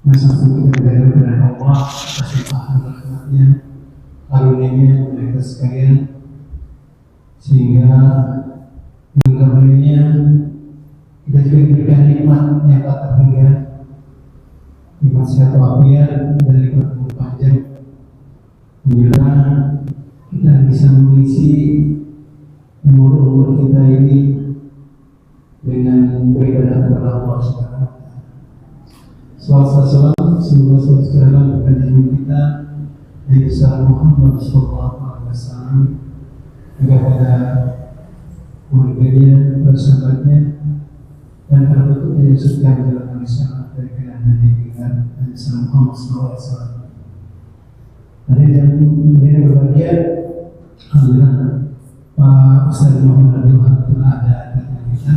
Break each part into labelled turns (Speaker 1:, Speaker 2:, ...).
Speaker 1: Masa kita berdoa kepada Allah atas limpahan rahmatnya, karunia-Nya mereka sekalian, sehingga dengan karunia kita juga diberikan nikmat yang tak terhingga, nikmat sehat walafiat dan nikmat umur panjang. Bila kita bisa mengisi umur kita ini dengan beribadah kepada Allah Subhanahu wa Ta'ala. Salam semoga selalu kepada kita Nabi besar Muhammad sallallahu alaihi wasallam, juga pada keluarganya, para sahabatnya, dan para pengikutnya yang sudah menjalankan risalah dari keadaan kita Nabi Muhammad sallallahu alaihi wasallam. Hari yang berbahagia, alhamdulillah Pak Ustaz Muhammad Abdul Wahab telah ada di kita.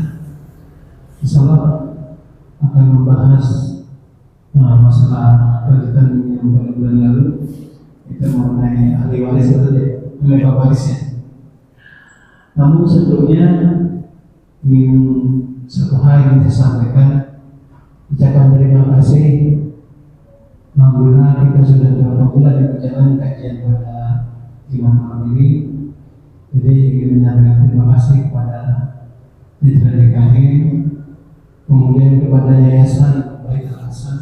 Speaker 1: Insyaallah akan membahas masalah kelanjutan yang pada bulan lalu, kita mengenai ahli waris mengenai bab warisnya. Namun sebelumnya ingin satu hal yang saya sampaikan, ucapan terima kasih. Alhamdulillah kita sudah beberapa bulan yang berjalan kajian pada Imam malam ini. Jadi ingin menyampaikan terima kasih kepada Mitra DKI, kemudian kepada Yayasan Bait Al-Hasan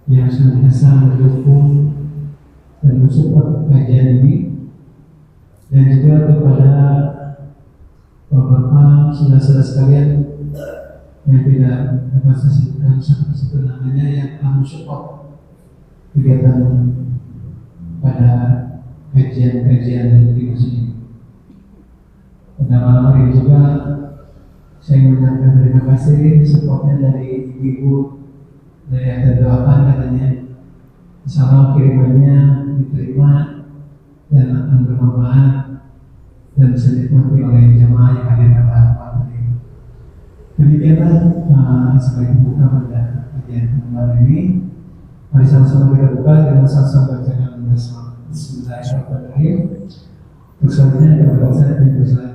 Speaker 1: yang senantiasa mendukung dan mensupport kajian ini, dan juga kepada beberapa saudara-saudara sekalian yang tidak dapat saya sebutkan satu-satu namanya, yang telah mensupport kegiatan pada kajian di masjid ini. Pada malam hari juga saya mengucapkan terima kasih supportnya dari ibu dari ada doakan katanya, insyaallah kirimannya diterima dan akan bermanfaat dan bisa dinikmati oleh jemaah yang hadir pada malam ini. Demikianlah sebagai pembuka pada kajian malam ini. Mari sama-sama kita buka dengan sama-sama bacakan Bismillahirrahmanirrahim. Untuk selanjutnya kita baca dan bersalam.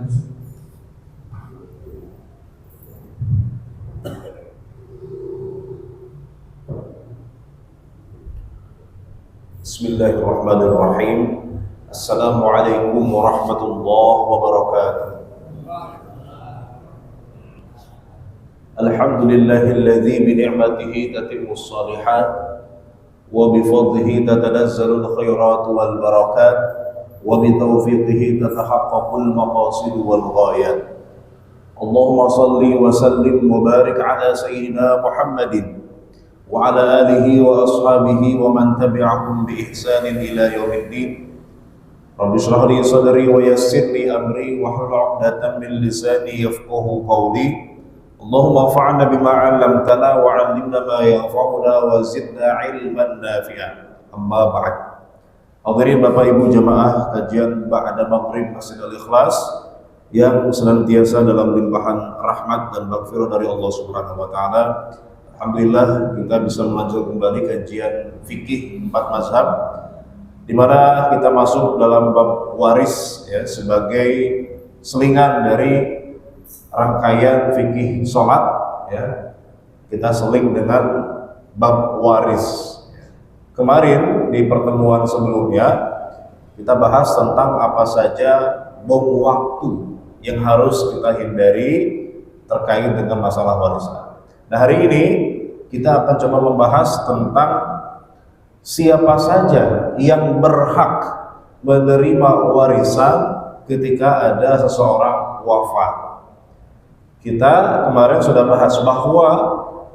Speaker 2: Bismillahirrahmanirrahim. Assalamualaikum warahmatullahi wabarakatuh. Alhamdulillahilladzi bi ni'matihi tatimmus shalihat wa bi fadlihi tatanazzalul khairat wal barakat wa bi taufiqihi tatahaqqaqul maqasid wal ghayat. Allahumma shalli wa sallim wa barik ala sayyidina Muhammadin wa ala alihi wa ashabihi wa man tabi'ahum bi ihsanin ila yaumiddin. Rabbi shrah li sadri wa yassir li amri wa hlul 'uqdatam min lisani yafqahu qawli. Allahumma fa'alna bima 'allamtana wa 'allimna ma yanfa'una wa zidna 'ilman nafi'an. Amma ba'd. Hadirin Bapak Ibu jemaah kajian ba'da maghrib Masjid Al-Ikhlas yang senantiasa dalam limpahan rahmat dan maghfirah dari Allah Subhanahu wa taala. Alhamdulillah kita bisa melanjutkan kembali kajian fikih 4 mazhab, di mana kita masuk dalam bab waris ya, sebagai selingan dari rangkaian fikih sholat ya. Kita seling dengan bab waris. Kemarin di pertemuan sebelumnya kita bahas tentang apa saja bom waktu yang harus kita hindari terkait dengan masalah warisan. Nah, hari ini kita akan coba membahas tentang siapa saja yang berhak menerima warisan ketika ada seseorang wafat. Kita kemarin sudah bahas bahwa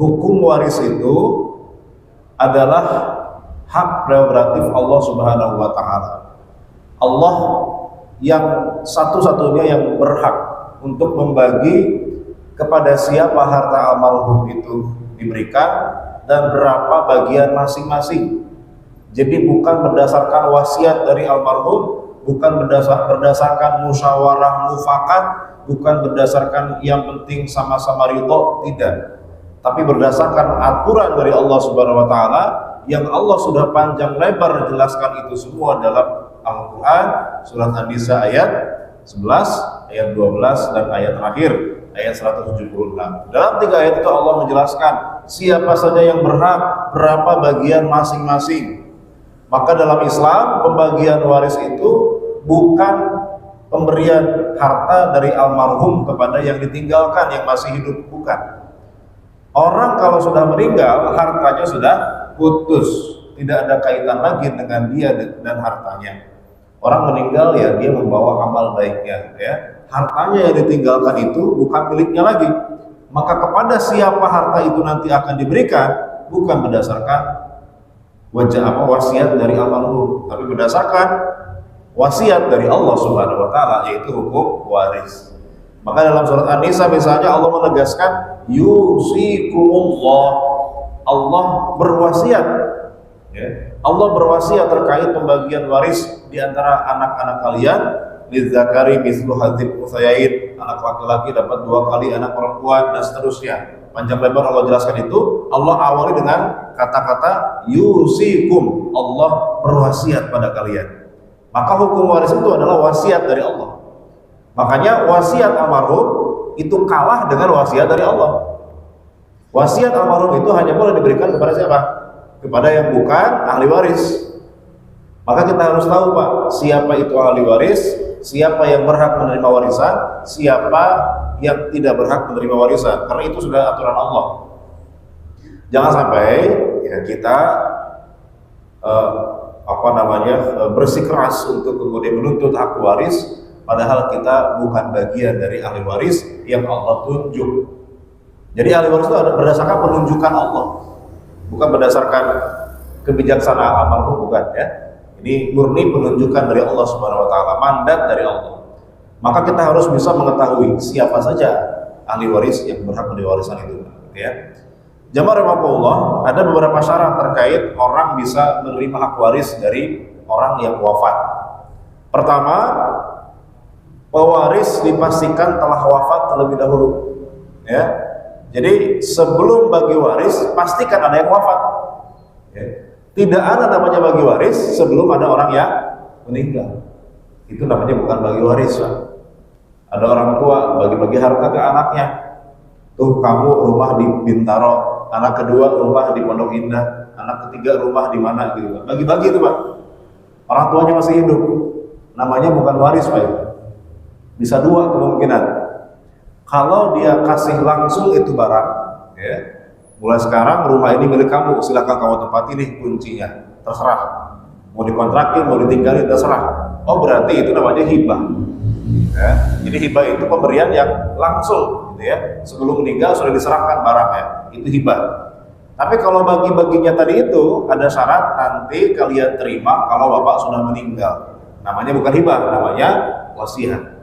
Speaker 2: hukum waris itu adalah hak prerogatif Allah Subhanahu wa taala. Allah yang satu-satunya yang berhak untuk membagi kepada siapa harta almarhum itu diberikan dan berapa bagian masing-masing. Jadi bukan berdasarkan wasiat dari almarhum, bukan berdasarkan musyawarah mufakat, bukan berdasarkan yang penting sama-sama ridho, tidak. Tapi berdasarkan aturan dari Allah Subhanahu wa taala yang Allah sudah panjang lebar jelaskan itu semua dalam Al-Qur'an, surat An-Nisa ayat 11, ayat 12 dan ayat terakhir ayat 176. Dalam 3 ayat itu Allah menjelaskan siapa saja yang berhak, berapa bagian masing-masing. Maka dalam Islam pembagian waris itu bukan pemberian harta dari almarhum kepada yang ditinggalkan yang masih hidup, bukan. Orang kalau sudah meninggal hartanya sudah putus, tidak ada kaitan lagi dengan dia dan hartanya. Orang meninggal ya dia membawa amal baiknya, ya. Hartanya yang ditinggalkan itu bukan miliknya lagi. Maka kepada siapa harta itu nanti akan diberikan bukan berdasarkan wasiat dari almarhum, tapi berdasarkan wasiat dari Allah Subhanahu wa taala, yaitu hukum waris. Maka dalam surat An-Nisa misalnya Allah menegaskan yusikumullah, Allah berwasiat, ya. Allah berwasiat terkait pembagian waris di antara anak-anak kalian, lidzakari mithlu hadzil unthayain, anak laki-laki dapat 2 kali anak perempuan, dan seterusnya. Panjang lebar Allah jelaskan itu. Allah awali dengan kata-kata yusikum, Allah berwasiat pada kalian. Maka hukum waris itu adalah wasiat dari Allah. Makanya wasiat almarhum itu kalah dengan wasiat dari Allah. Wasiat almarhum itu hanya boleh diberikan kepada siapa? Kepada yang bukan ahli waris. Maka kita harus tahu, Pak, siapa itu ahli waris, siapa yang berhak menerima warisan, siapa yang tidak berhak menerima warisan. Karena itu sudah aturan Allah. Jangan sampai ya kita bersikeras untuk kemudian menuntut hak waris, padahal kita bukan bagian dari ahli waris yang Allah tunjuk. Jadi ahli waris itu berdasarkan penunjukan Allah, bukan berdasarkan kebijaksanaan almarhum, bukan, ya. Ini murni penunjukan dari Allah Subhanahu wa taala, mandat dari Allah. Maka kita harus bisa mengetahui siapa saja ahli waris yang berhak menerima warisan itu, ya. Jamaah rahimakumullah, ada beberapa syarat terkait orang bisa menerima hak waris dari orang yang wafat. Pertama, pewaris dipastikan telah wafat terlebih dahulu, ya. Jadi sebelum bagi waris pastikan ada yang wafat, ya. Tidak ada namanya bagi waris sebelum ada orang yang meninggal. Itu namanya bukan bagi waris, Pak. Ada orang tua bagi-bagi harta ke anaknya. Tuh kamu rumah di Bintaro, anak kedua rumah di Pondok Indah, anak ketiga rumah di mana gitu. Bagi-bagi itu, Pak. Orang tuanya masih hidup. Namanya bukan waris, Pak. Bisa 2 kemungkinan. Kalau dia kasih langsung itu barang, ya. Mulai sekarang rumah ini milik kamu, silakan kamu tempati nih kuncinya, terserah. Mau dikontrakin, mau ditinggalin, terserah. Oh, berarti itu namanya hibah. Ya. Jadi hibah itu pemberian yang langsung, gitu ya. Sebelum meninggal sudah diserahkan barangnya, itu hibah. Tapi kalau bagi-baginya tadi itu ada syarat, nanti kalian terima kalau bapak sudah meninggal. Namanya bukan hibah, namanya wasiat.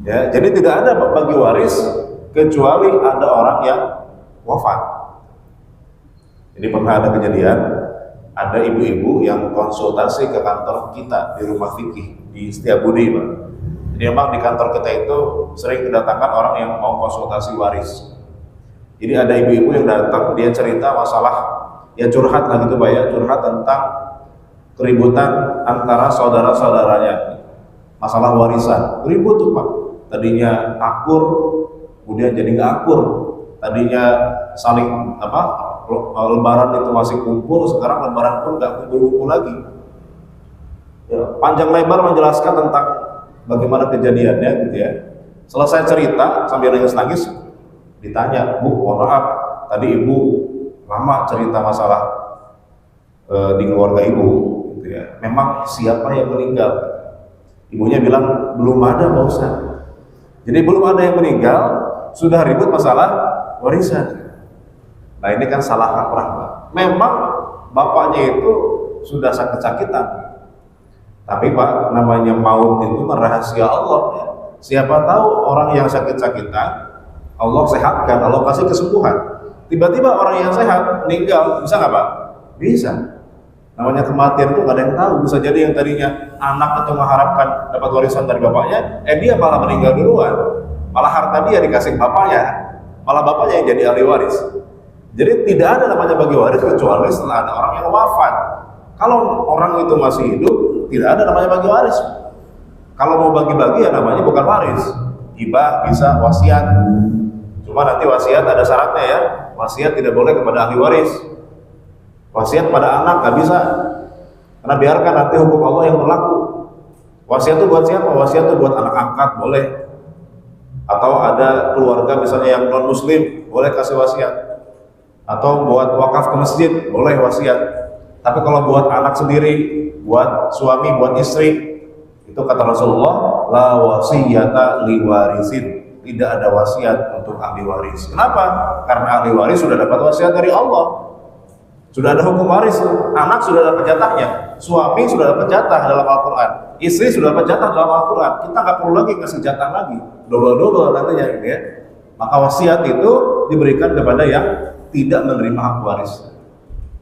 Speaker 2: Ya, jadi tidak ada bagi waris kecuali ada orang yang wafat. Jadi pernah ada kejadian, ada ibu-ibu yang konsultasi ke kantor kita di rumah fikih di Setiabudi, Pak. Jadi memang di kantor kita itu sering kedatangan orang yang mau konsultasi waris. Jadi ada ibu-ibu yang datang, dia cerita masalah, ya curhat lah gitu, Pak, ya, curhat tentang keributan antara saudara-saudaranya, masalah warisan. Ribut tuh, Pak. Tadinya akur, kemudian jadi nggak akur. Tadinya saling lebaran itu masih kumpul, sekarang lebaran pun nggak kumpul-kumpul lagi. Ya, panjang lebar menjelaskan tentang bagaimana kejadiannya, gitu ya. Selesai cerita sambil nangis-nangis, ditanya, Bu, mohon maaf, tadi ibu lama cerita masalah di keluarga ibu, gitu ya. Memang siapa yang meninggal? Ibunya bilang belum ada, Pak Ustaz. Jadi belum ada yang meninggal, sudah ribut masalah warisan. Nah ini kan salah kaprah, Pak. Memang bapaknya itu sudah sakit-sakitan, tapi Pak, namanya maut itu rahasia Allah, ya. Siapa tahu orang yang sakit-sakitan Allah sehatkan, Allah kasih kesembuhan. Tiba-tiba orang yang sehat meninggal, bisa nggak, Pak? Bisa. Namanya kematian itu nggak ada yang tahu. Bisa jadi yang tadinya anak atau mengharapkan dapat warisan dari bapaknya, dia malah meninggal duluan. Malah harta dia dikasih bapaknya, malah bapaknya yang jadi ahli waris. Jadi tidak ada namanya bagi waris kecuali setelah ada orang yang wafat. Kalau orang itu masih hidup, tidak ada namanya bagi waris. Kalau mau bagi-bagi ya namanya bukan waris. Hibah bisa, wasiat. Cuma nanti wasiat ada syaratnya, ya. wasiat tidak boleh kepada ahli waris. Wasiat pada anak nggak bisa, karena biarkan nanti hukum Allah yang berlaku. Wasiat itu buat siapa? Wasiat itu buat anak angkat boleh, atau ada keluarga misalnya yang non muslim boleh kasih wasiat, atau buat wakaf ke masjid boleh wasiat. Tapi kalau buat anak sendiri, buat suami, buat istri, itu kata Rasulullah, la wasiyata liwarisin, tidak ada wasiat untuk ahli waris. Kenapa? Karena ahli waris sudah dapat wasiat dari Allah, sudah ada hukum waris. Anak sudah dapat jatahnya, suami sudah dapat jatah dalam Al-Quran, istri sudah dapat jatah dalam Al-Quran. Kita nggak perlu lagi ngasih jatah lagi, double-double nantinya gitu ya. Maka wasiat itu diberikan kepada yang tidak menerima hak waris.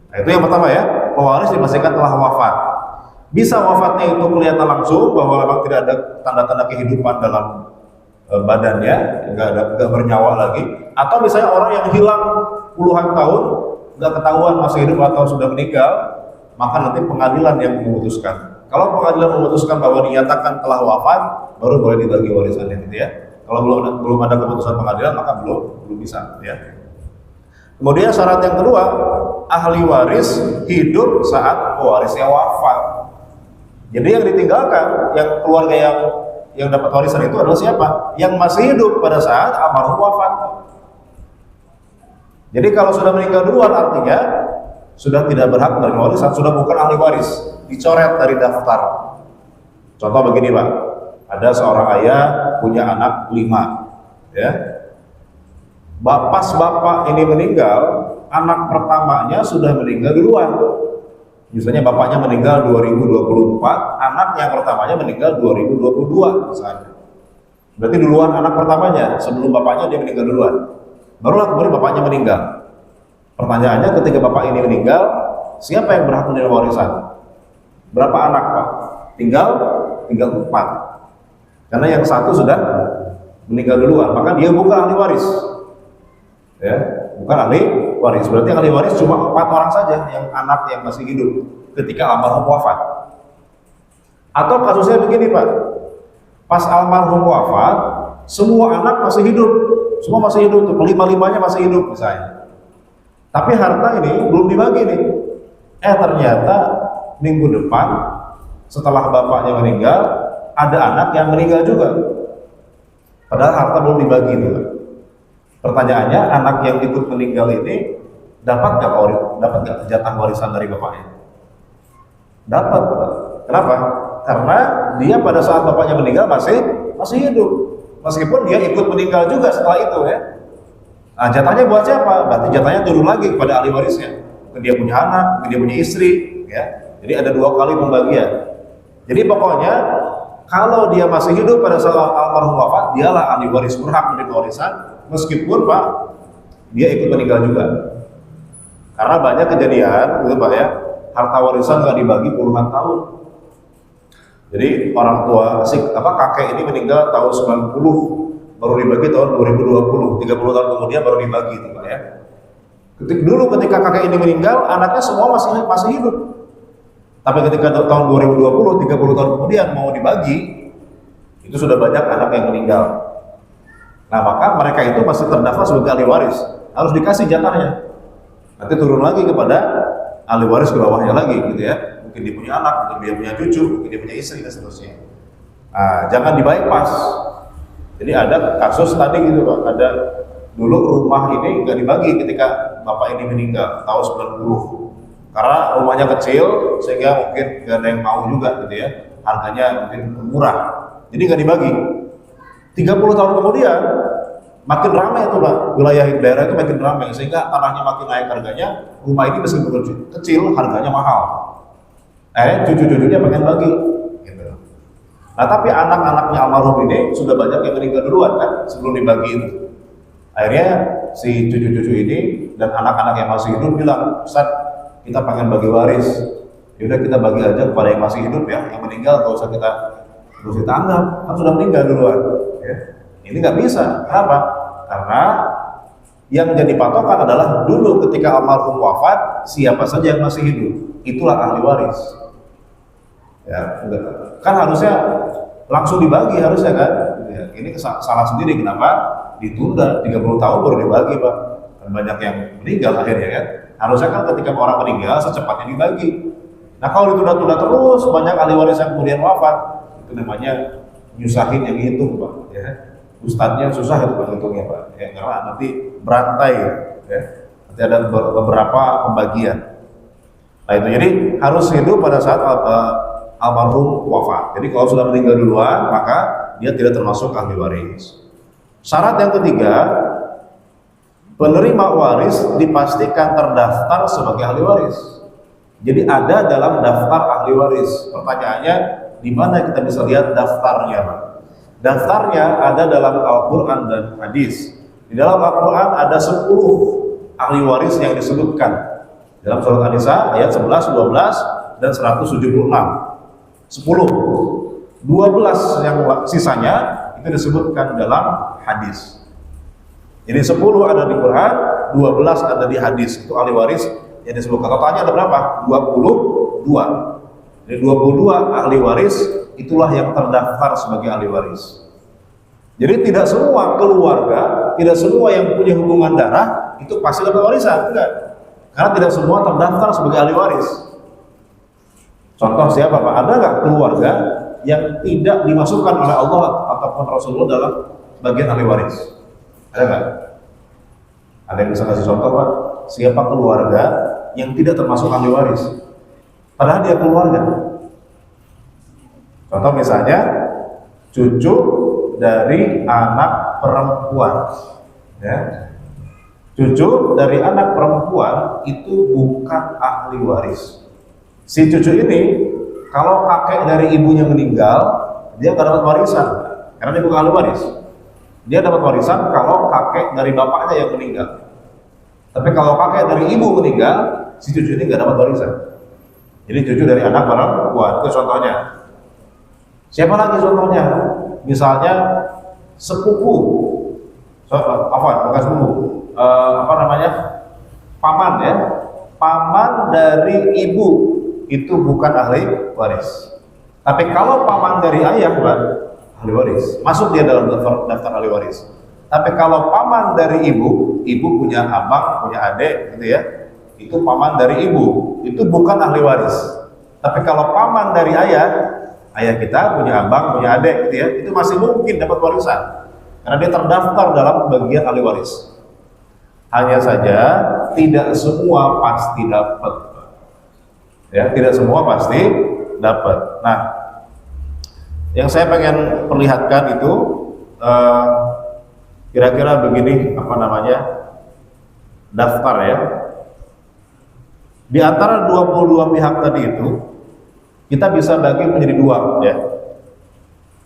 Speaker 2: Nah, itu yang pertama ya, pewaris dipastikan telah wafat. Bisa wafatnya itu kelihatan langsung bahwa memang tidak ada tanda-tanda kehidupan dalam badannya, nggak bernyawa lagi. Atau misalnya orang yang hilang puluhan tahun, nggak ketahuan masih hidup atau sudah meninggal, maka nanti pengadilan yang memutuskan. Kalau pengadilan memutuskan bahwa dinyatakan telah wafat, baru boleh dibagi warisannya gitu ya. Kalau belum ada keputusan pengadilan, maka belum bisa ya. Kemudian syarat yang kedua, ahli waris hidup saat pewarisnya wafat. Jadi yang ditinggalkan, yang keluarga yang dapat warisan itu adalah siapa? Yang masih hidup pada saat almarhum wafat. Jadi kalau sudah meninggal duluan, artinya sudah tidak berhak menerima warisan, sudah bukan ahli waris, dicoret dari daftar. Contoh begini Pak, ada seorang ayah punya anak 5, ya. Pas bapak ini meninggal, anak pertamanya sudah meninggal duluan. Misalnya bapaknya meninggal 2024, anak yang pertamanya meninggal 2022 misalnya. Berarti duluan anak pertamanya, sebelum bapaknya dia meninggal duluan. Barulah kemudian bapaknya meninggal. Pertanyaannya, ketika bapak ini meninggal, siapa yang berhak menerima warisan? Berapa anak Pak? Tinggal 4. Karena yang satu sudah meninggal duluan, maka dia bukan ahli waris. Ya, bukan ahli waris. Berarti ahli waris cuma 4 orang saja, yang anak yang masih hidup ketika almarhum wafat. Atau kasusnya begini Pak, pas almarhum wafat, semua anak masih hidup, semua masih hidup, 5-5-nya masih hidup misalnya. Tapi harta ini belum dibagi nih. Ternyata minggu depan setelah bapaknya meninggal, ada anak yang meninggal juga. Padahal harta belum dibagi itu. Pertanyaannya, anak yang ikut meninggal ini dapat nggak jatah warisan dari bapaknya? Dapat. Kenapa? Karena dia pada saat bapaknya meninggal masih hidup. Meskipun dia ikut meninggal juga setelah itu ya. Nah, jatahnya buat siapa? Berarti jatahnya turun lagi kepada ahli warisnya. Mungkin dia punya anak, mungkin dia punya istri, ya. Jadi ada 2 kali pembagian. Jadi pokoknya kalau dia masih hidup pada saat almarhum wafat, dialah ahli waris, berhak menerima warisan, meskipun Pak dia ikut meninggal juga. Karena banyak kejadian, gitu Pak ya, harta warisan nggak dibagi puluhan tahun. Jadi orang tua kakek ini meninggal tahun 90, baru dibagi tahun 2020, 30 tahun kemudian baru dibagi itu Pak ya. Ketika kakek ini meninggal, anaknya semua masih hidup. Tapi ketika tahun 2020, 30 tahun kemudian mau dibagi, itu sudah banyak anak yang meninggal. Nah, maka mereka itu masih terdaftar sebagai ahli waris, harus dikasih jatahnya. Nanti turun lagi kepada ahli waris ke bawahnya lagi gitu ya. Mungkin dia punya anak, mungkin dia punya cucu, mungkin dia punya istri dan seterusnya. Nah, jangan di-bypass. Jadi ada kasus tadi gitu Pak, ada dulu rumah ini nggak dibagi ketika bapak ini meninggal tahun 90. Karena rumahnya kecil sehingga mungkin nggak ada yang mau juga gitu ya, harganya mungkin murah, jadi nggak dibagi. 30 tahun kemudian makin ramai itu Pak, wilayah daerah itu makin ramai sehingga tanahnya makin naik harganya, rumah ini meskipun kecil harganya mahal. Cucu-cucunya pengen bagi gitu. Nah tapi anak-anaknya almarhum ini sudah banyak yang meninggal duluan kan sebelum dibagi itu. Akhirnya si cucu-cucu ini dan anak-anak yang masih hidup bilang, Ustaz, kita pengen bagi waris, yaudah kita bagi aja kepada yang masih hidup ya, yang meninggal gak usah kita anggap, kan sudah meninggal duluan ya. Ini nggak bisa, kenapa? Karena yang jadi patokan adalah dulu ketika almarhum wafat, siapa saja yang masih hidup, itulah ahli waris ya. Kan harusnya langsung dibagi harusnya kan ya. Ini salah sendiri, kenapa? Ditunda 30 tahun baru dibagi Pak. banyak yang meninggal akhirnya kan. Harusnya kan ketika orang meninggal secepatnya dibagi. Nah kalau ditunda-tunda terus banyak ahli waris yang kemudian wafat, itu namanya nyusahin yang hitung Pak. Ya. Ustadznya susah itu Pak hitungnya Pak. Ya, karena nanti berantai ya. Nanti ada beberapa pembagian. Nah itu jadi harus hidup pada saat almarhum wafat. Jadi kalau sudah meninggal duluan maka dia tidak termasuk ahli waris. Syarat yang ketiga, penerima waris dipastikan terdaftar sebagai ahli waris. Jadi ada dalam daftar ahli waris. Pertanyaannya, di mana kita bisa lihat daftarnya Pak? Daftarnya ada dalam Al-Quran dan hadis. Di dalam Al-Quran ada 10 ahli waris yang disebutkan dalam surat An-Nisa ayat 11, 12, dan 176. 10. 12 yang sisanya itu disebutkan dalam hadis. Jadi 10 ada di Quran, 12 ada di hadis. Itu ahli waris yang disebutkan. Totalnya ada berapa? 22. Jadi 22 ahli waris itulah yang terdaftar sebagai ahli waris. Jadi tidak semua keluarga, tidak semua yang punya hubungan darah itu pasti dapat warisan, enggak. Karena tidak semua terdaftar sebagai ahli waris. Contoh siapa Pak? Ada nggak keluarga yang tidak dimasukkan oleh Allah ataupun Rasulullah dalam bagian ahli waris? Ada nggak? Ada yang bisa kasih contoh Pak? Siapa keluarga yang tidak termasuk ahli waris? Padahal dia keluarga. Contoh misalnya cucu dari anak perempuan, ya. Cucu dari anak perempuan itu bukan ahli waris. Si cucu ini kalau kakek dari ibunya meninggal, dia nggak dapat warisan karena dia bukan ahli waris. Dia dapat warisan kalau kakek dari bapaknya yang meninggal. Tapi kalau kakek dari ibu meninggal, si cucu ini nggak dapat warisan. Jadi cucu dari anak perempuan itu contohnya. Siapa lagi contohnya? Misalnya sepupu, bukan sepupu, paman ya, paman dari ibu itu bukan ahli waris. Tapi kalau paman dari ayah Pak, ahli waris, masuk dia dalam daftar ahli waris. Tapi kalau paman dari ibu punya abang, punya adik, gitu ya, itu paman dari ibu, itu bukan ahli waris. Tapi kalau paman dari ayah kita punya abang, punya adik, gitu ya, itu masih mungkin dapat warisan karena dia terdaftar dalam bagian ahli waris. Hanya saja tidak semua pasti dapat, ya, tidak semua pasti dapat. Nah, yang saya pengen perlihatkan itu kira-kira begini, daftar ya. Di antara 22 pihak tadi itu kita bisa bagi menjadi dua ya.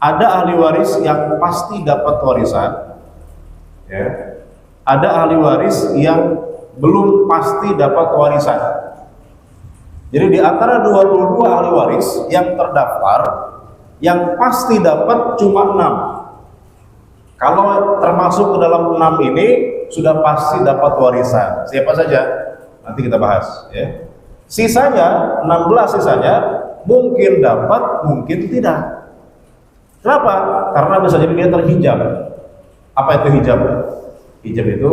Speaker 2: Ada ahli waris yang pasti dapat warisan ya. Ada ahli waris yang belum pasti dapat warisan. Jadi di antara 22 ahli waris yang terdaftar, yang pasti dapat cuma 6. Kalau termasuk ke dalam 6 ini sudah pasti dapat warisan. Siapa saja? Nanti kita bahas ya. Sisanya 16 sisanya mungkin dapat, mungkin tidak. Kenapa? Karena bisa jadi dia terhijab. Apa itu hijab? Hijab itu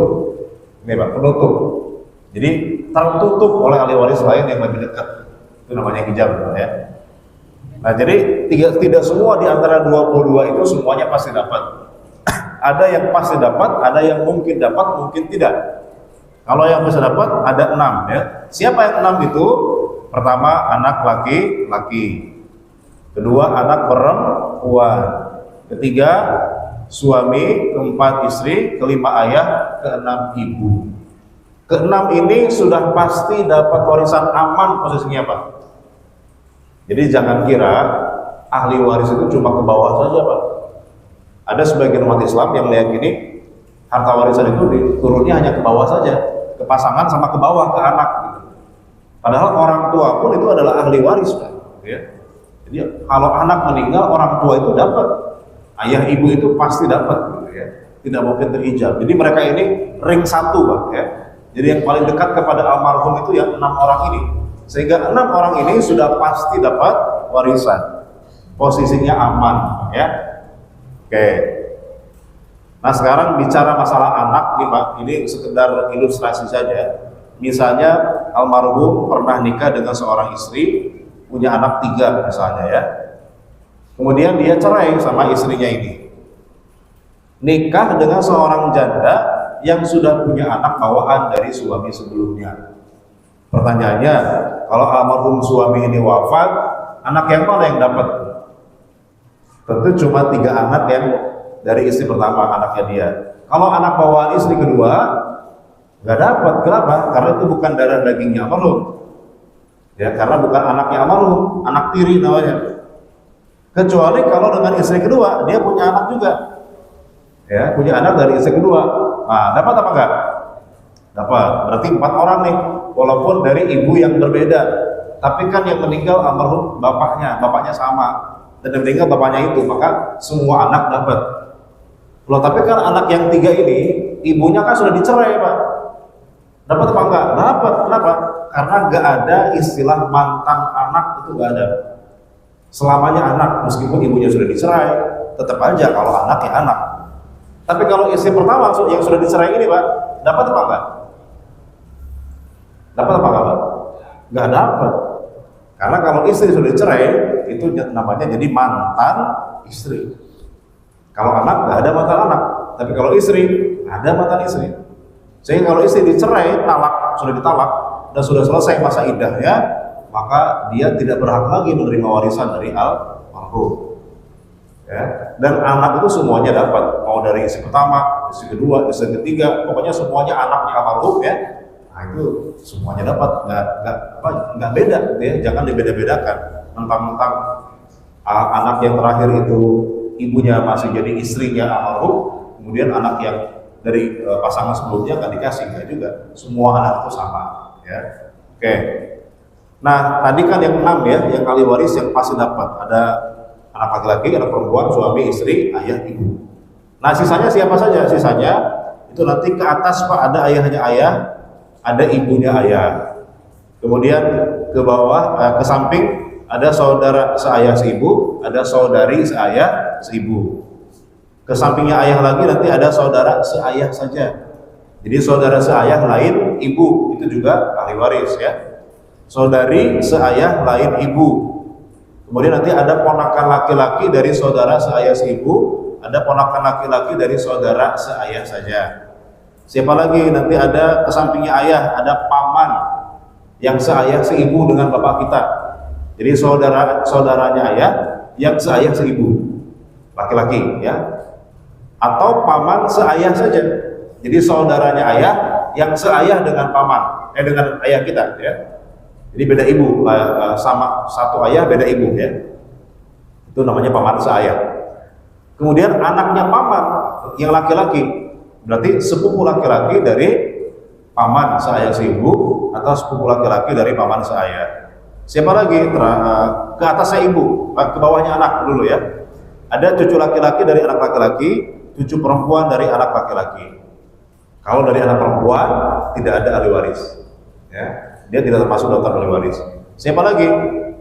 Speaker 2: ini Pak, penutup. Jadi tertutup oleh ahli waris lain yang lebih dekat. Itu namanya hijab ya. Nah, jadi tidak semua di antara 22 itu semuanya pasti dapat. Ada yang pasti dapat, ada yang mungkin dapat, mungkin tidak. Kalau yang bisa dapat ada 6 ya. Siapa yang 6 itu? Pertama anak laki-laki, kedua anak perempuan, ketiga suami, keempat istri, kelima ayah, keenam ibu. Keenam ini sudah pasti dapat warisan, aman posisinya Pak. Jadi jangan kira ahli waris itu cuma ke bawah saja Pak. Ada sebagian umat Islam yang meyakini harta warisan itu turunnya hanya ke bawah saja, ke pasangan sama ke bawah, ke anak gitu. Padahal orang tua pun itu adalah ahli waris Pak, ya. Jadi kalau anak meninggal orang tua itu dapat, ayah ibu itu pasti dapat, gitu ya. Tidak mungkin terhijab. Jadi mereka ini ring satu Pak, ya. Jadi yang paling dekat kepada almarhum itu yang 6 orang ini. Sehingga 6 orang ini sudah pasti dapat warisan. Posisinya aman, ya. Oke. Nah sekarang bicara masalah anak nih Pak, ini sekedar ilustrasi saja. Misalnya almarhum pernah nikah dengan seorang istri, punya anak 3 misalnya ya. Kemudian dia cerai sama istrinya ini. Nikah dengan seorang janda yang sudah punya anak bawaan dari suami sebelumnya. Pertanyaannya, kalau almarhum suami ini wafat, anak yang mana yang dapat? Tentu cuma 3 anak yang dari istri pertama, anaknya dia. Kalau anak bawaan istri kedua, nggak dapat. Kenapa? Karena itu bukan darah dagingnya almarhum. Ya, karena bukan anaknya almarhum, anak tiri namanya. Kecuali kalau dengan istri kedua, dia punya anak juga. Ya, punya anak dari istri kedua. Nah, dapat apa enggak? Dapat. Berarti 4 orang nih, walaupun dari ibu yang berbeda. Tapi kan yang meninggal almarhum bapaknya sama. Dan yang meninggal bapaknya itu, maka semua anak dapat. Loh, tapi kan anak yang 3 ini, ibunya kan sudah dicerai, Pak. Dapat apa enggak? Dapat. Kenapa? Karena enggak ada istilah mantan anak, itu enggak ada. Selamanya anak, meskipun ibunya sudah dicerai, tetap aja kalau anak ya anak. Tapi kalau istri pertama yang sudah dicerai ini, Pak, dapat apa enggak? Dapat apa enggak, Pak? Enggak dapat. Karena kalau istri sudah dicerai, itu namanya jadi mantan istri. Kalau anak nggak ada mantan anak, tapi kalau istri ada mantan istri. Sehingga kalau istri dicerai, sudah ditalak dan sudah selesai masa iddahnya, maka dia tidak berhak lagi menerima warisan dari almarhum. Ya. Dan anak itu semuanya dapat, mau dari istri pertama, istri kedua, istri ketiga, pokoknya semuanya anaknya almarhum ya. Nah itu semuanya dapat, nggak beda, gitu ya. Jangan dibeda-bedakan. Mentang-mentang anak yang terakhir itu ibunya masih jadi istrinya almarhum, kemudian anak yang dari pasangan sebelumnya nggak dikasih, nggak juga. Semua anak itu sama, ya. Oke. Nah tadi kan yang 6 ya, yang ahli waris yang pasti dapat ada anak laki-laki, anak perempuan, suami, istri, ayah, ibu. Nah sisanya siapa saja? Sisanya itu nanti ke atas Pak, ada ayahnya ayah, ada ibunya ayah. Kemudian ke bawah, ke samping ada saudara seayah seibu, ada saudari seayah seibu. Ke sampingnya ayah lagi nanti ada saudara seayah saja. Jadi saudara seayah lain ibu, itu juga ahli waris ya. Saudari seayah lain ibu. Kemudian nanti ada ponakan laki-laki dari saudara seayah seibu, ada ponakan laki-laki dari saudara seayah saja. Siapa lagi? Nanti ada ke sampingnya ayah, ada paman yang seayah seibu dengan bapak kita. Jadi saudaranya ayah yang seayah seibu, laki-laki ya. Atau paman seayah saja. Jadi saudaranya ayah yang seayah dengan paman, dengan ayah kita ya. Jadi beda ibu, sama satu ayah beda ibu ya. Itu namanya paman seayah. Kemudian anaknya paman yang laki-laki, berarti sepupu laki-laki dari paman seayah seibu atau sepupu laki-laki dari paman seayah. Siapa lagi? Ke atasnya ibu, ke bawahnya anak dulu ya. Ada cucu laki-laki dari anak laki-laki, cucu perempuan dari anak laki-laki. Kalau dari anak perempuan tidak ada ahli waris, ya. Dia tidak termasuk daftar ahli waris. Siapa lagi?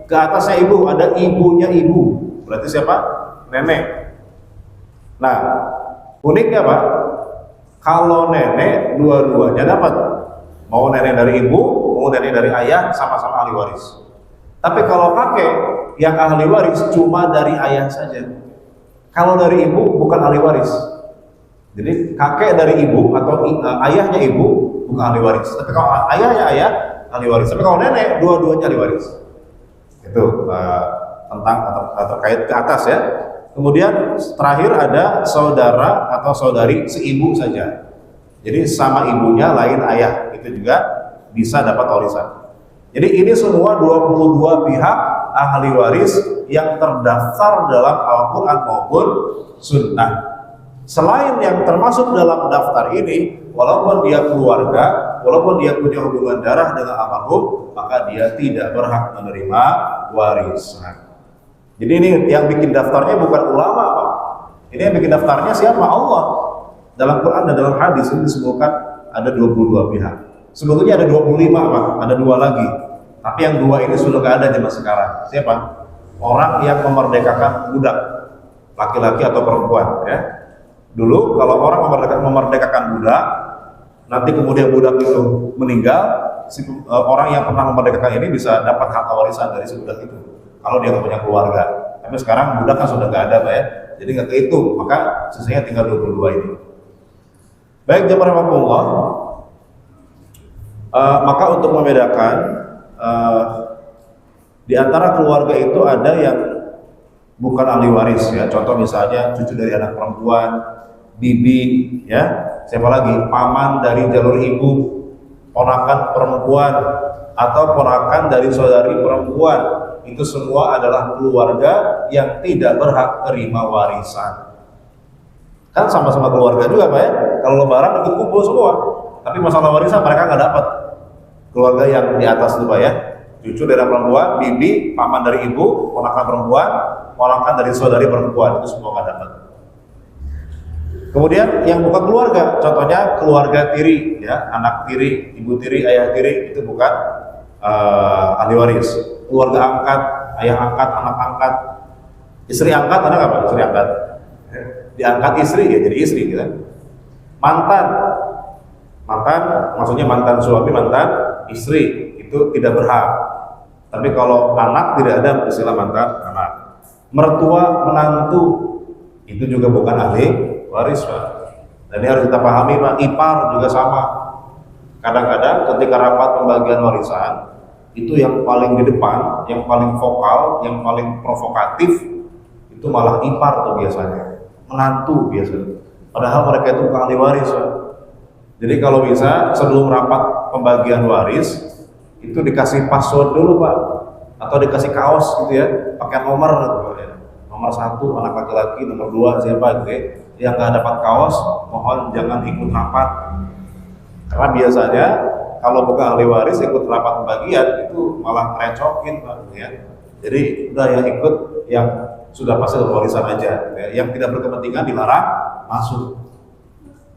Speaker 2: Ke atasnya ibu, ada ibunya ibu. Berarti siapa? Nenek. Nah, uniknya Pak, kalau nenek dua-duanya dapat. Mau nenek dari ibu, mau nenek dari ayah, sama-sama ahli waris. Tapi kalau kakek yang ahli waris cuma dari ayah saja. Kalau dari ibu bukan ahli waris. Jadi kakek dari ibu atau ayahnya ibu bukan ahli waris. Tapi kalau ayahnya ayah ahli waris. Tapi kalau nenek dua-duanya ahli waris. Itu tentang terkait ke atas ya. Kemudian terakhir ada saudara atau saudari seibu saja. Jadi sama ibunya lain ayah, itu juga bisa dapat warisan. Jadi ini semua 22 pihak ahli waris yang terdaftar dalam Al-Quran maupun Sunnah. Selain yang termasuk dalam daftar ini, walaupun dia keluarga, walaupun dia punya hubungan darah dengan almarhum, maka dia tidak berhak menerima warisan. Jadi ini yang bikin daftarnya bukan ulama, Pak. Ini yang bikin daftarnya siapa? Allah. Dalam Quran dan dalam hadis ini disebutkan ada 22 pihak. Sebetulnya ada 25, Pak. Ada 2 lagi. Tapi yang 2 ini sudah gak ada zaman sekarang. Siapa? Orang yang memerdekakan budak, laki-laki atau perempuan, ya. Dulu kalau orang memerdekakan budak, nanti kemudian budak itu meninggal, orang yang pernah memerdekakan ini bisa dapat harta warisan dari si budak itu kalau dia nggak punya keluarga. Tapi sekarang budak kan sudah nggak ada, Pak ya, jadi nggak kehitung, maka sisanya tinggal 22 ini. Baik, jemaah rahmatullah, maka untuk membedakan di antara keluarga itu ada yang bukan ahli waris ya. Contoh misalnya cucu dari anak perempuan, bibi ya, siapa lagi, paman dari jalur ibu, ponakan perempuan atau ponakan dari saudari perempuan, itu semua adalah keluarga yang tidak berhak terima warisan. Kan sama-sama keluarga juga, Pak ya. Kalau lebaran ikut kumpul semua, tapi masalah warisan mereka nggak dapat. Keluarga yang di atas itu, Pak ya, cucu dari perempuan, bibi, paman dari ibu, ponakan perempuan, ponakan dari saudari perempuan, itu semua nggak dapat. Kemudian yang bukan keluarga, contohnya keluarga tiri, ya, anak tiri, ibu tiri, ayah tiri, itu bukan ahli waris. Keluarga angkat, ayah angkat, anak angkat, istri angkat, ada nggak Pak? Istri angkat, diangkat istri ya jadi istri, gitu. Mantan, maksudnya mantan suami, mantan istri, itu tidak berhak. Tapi kalau anak tidak ada istilah mantan anak. Mertua, menantu, itu juga bukan ahli waris, Pak. Dan ini harus kita pahami, Pak. Ipar juga sama. Kadang-kadang ketika rapat pembagian warisan, itu yang paling di depan, yang paling vokal, yang paling provokatif, itu malah ipar tuh biasanya, menantu biasanya. Padahal mereka itu bukan ahli waris, Pak. Jadi kalau bisa sebelum rapat pembagian waris, itu dikasih password dulu, Pak, atau dikasih kaos gitu ya, pakai nomor gitu ya. Nomor 1 anak laki-laki, nomor 2 siapa gitu ya. Yang nggak dapat kaos, mohon jangan ikut rapat. Karena biasanya kalau bukan ahli waris ikut rapat pembagian itu malah recokin, Pak, gitu ya. Jadi udah ya ikut yang sudah pasti warisan aja, ya. Yang tidak berkepentingan dilarang masuk.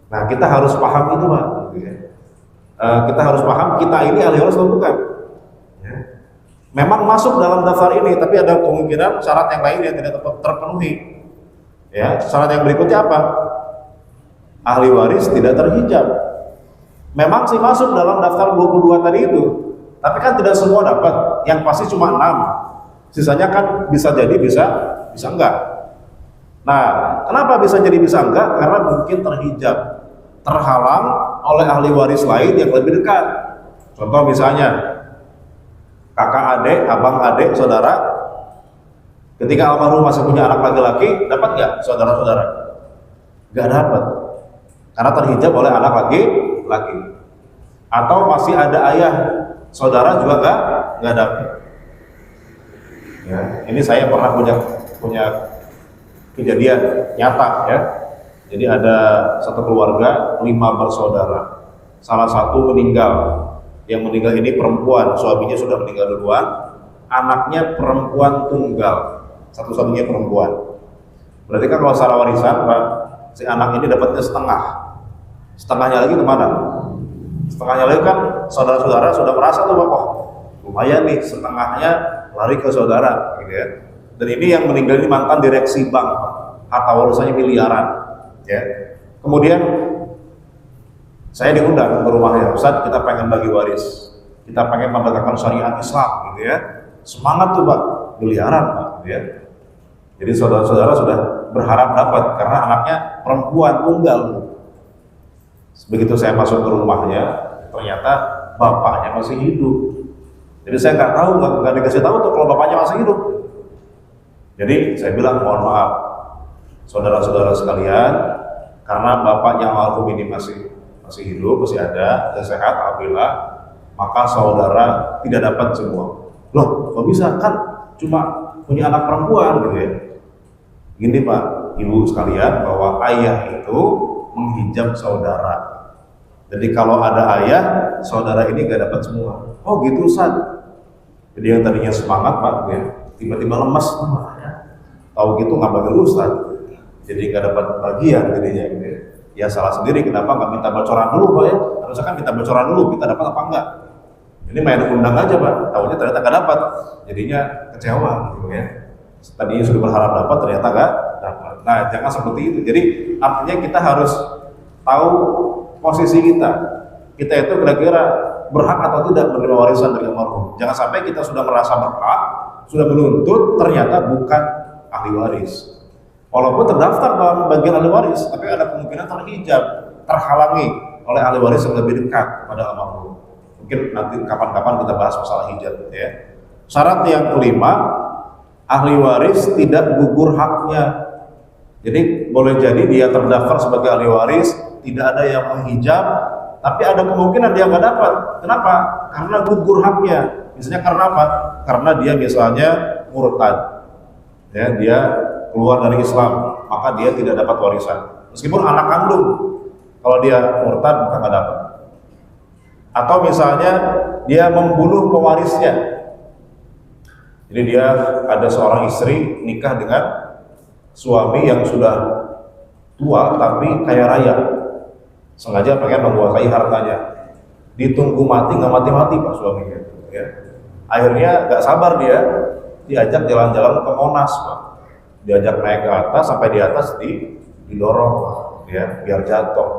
Speaker 2: Nah, kita harus paham itu, Pak, gitu ya. Kita harus paham kita ini ahli waris atau bukan. Ya. Memang masuk dalam daftar ini, tapi ada kemungkinan syarat yang lain yang tidak terpenuhi. Ya, syarat yang berikutnya apa? Ahli waris tidak terhijab. Memang sih masuk dalam daftar 22 tadi itu, tapi kan tidak semua dapat. Yang pasti cuma 6. Sisanya kan bisa jadi bisa enggak. Nah, kenapa bisa jadi bisa enggak? Karena mungkin terhijab, terhalang oleh ahli waris lain yang lebih dekat. Contoh misalnya kakak adik, abang adik, saudara. Ketika almarhum masih punya anak laki-laki, dapat nggak saudara-saudara? Nggak dapat, karena terhijab oleh anak laki-laki. Atau masih ada ayah, saudara juga nggak dapat. Ya, ini saya pernah punya kejadian nyata ya. Jadi ada satu keluarga 5 bersaudara. Salah satu meninggal. Yang meninggal ini perempuan, suaminya sudah meninggal duluan. Anaknya perempuan tunggal, satu-satunya perempuan. Berarti kan kalau secara warisan, Pak, si anak ini dapatnya setengah. Setengahnya lagi kemana? Setengahnya lagi kan saudara-saudara sudah merasa tuh, Pak, lumayan nih, setengahnya lari ke saudara, gitu ya. Dan ini yang meninggal ini mantan direksi bank, harta warisannya miliaran. Ya. Kemudian saya diundang ke rumahnya, Ustaz, kita pengen bagi waris, kita pengen memegangkan syariat Islam, gitu ya. Semangat tuh, Pak, miliaran, Pak, gitu ya. Jadi saudara-saudara sudah berharap dapat karena anaknya perempuan tunggal. Begitu saya masuk ke rumahnya, ternyata bapaknya masih hidup. Jadi saya nggak tahu, nggak dikasih tahu tuh kalau bapaknya masih hidup. Jadi saya bilang, mohon maaf, saudara-saudara sekalian, karena bapaknya almarhum ini masih hidup, masih ada, dan sehat, alhamdulillah, maka saudara tidak dapat semua. Loh, kok bisa? Kan cuma punya anak perempuan, gitu ya. Gini, Pak, ibu sekalian, bahwa ayah itu menghijab saudara. Jadi kalau ada ayah, saudara ini gak dapat semua. Oh gitu, Ustaz. Jadi yang tadinya semangat, Pak, ya, tiba-tiba lemas, ya. Tahu gitu nggak bagi Ustaz. Jadi nggak dapat bagian jadinya, gitu ya. Ya salah sendiri, kenapa nggak minta bocoran dulu, Pak, ya? Harusnya kan minta bocoran dulu, kita dapat apa enggak. Ini main undang aja, Pak, tahunya ternyata nggak dapat, jadinya kecewa, gitu ya. Tadinya sudah berharap dapat, ternyata nggak dapat. Nah, jangan seperti itu. Jadi artinya kita harus tahu posisi kita. Kita itu kira-kira berhak atau tidak menerima warisan dari almarhum. Jangan sampai kita sudah merasa berhak, sudah menuntut, ternyata bukan ahli waris. Walaupun terdaftar dalam bagian ahli waris, tapi ada kemungkinan terhijab, terhalangi oleh ahli waris yang lebih dekat pada almarhum. Mungkin nanti kapan-kapan kita bahas masalah hijab, ya. Syarat yang kelima, ahli waris tidak gugur haknya. Jadi boleh jadi dia terdaftar sebagai ahli waris, tidak ada yang menghijab, tapi ada kemungkinan dia nggak dapat. Kenapa? Karena gugur haknya. Misalnya karena apa? Karena dia misalnya murtad, ya, dia keluar dari Islam, maka dia tidak dapat warisan. Meskipun anak kandung, kalau dia murtad maka nggak dapat. Atau misalnya dia membunuh pewarisnya. Jadi dia ada seorang istri nikah dengan suami yang sudah tua tapi kaya raya, sengaja pengen menguasai hartanya. Ditunggu mati nggak mati-mati pak suaminya, ya. Akhirnya nggak sabar dia, diajak jalan-jalan ke Monas pak, diajak naik ke atas, sampai di atas didorong pak, ya, biar jatuh.